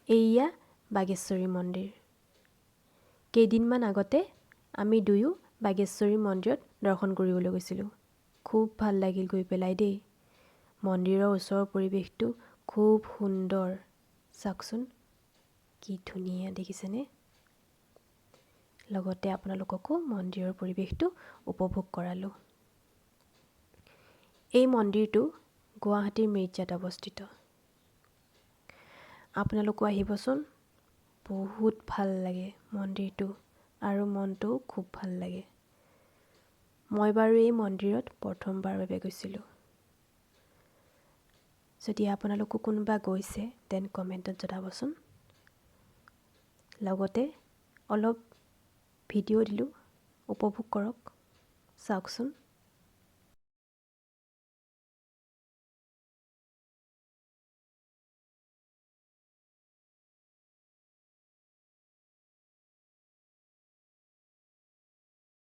এইয়া বাগেশ্বৰী মন্দিৰ। কেইদিনমান আগতে আমি দুয়ো বাগেশ্বৰী মন্দিৰত দৰ্শন কৰিবলৈ গৈছিলোঁ। খুব ভাল লাগিল গৈ পেলাই দেই। মন্দিৰৰ ওচৰৰ পৰিৱেশটো খুব সুন্দৰ। চাওকচোন কি ধুনীয়া দেখিছেনে? লগতে আপোনালোককো মন্দিৰৰ পৰিৱেশটো উপভোগ কৰালোঁ। এই মন্দিৰটো গুৱাহাটীৰ মিৰ্জাত অৱস্থিত। আপোনালোকো আহিবচোন। বহুত ভাল লাগে মন্দিৰটো আৰু মনটোও খুব ভাল লাগে। মই বাৰু এই মন্দিৰত প্ৰথমবাৰৰ বাবে গৈছিলোঁ। যদি আপোনালোকো কোনোবা গৈছে তেন কমেণ্টত জনাবচোন। লগতে অলপ ভিডিঅ' দিলোঁ, উপভোগ কৰক। চাওকচোন।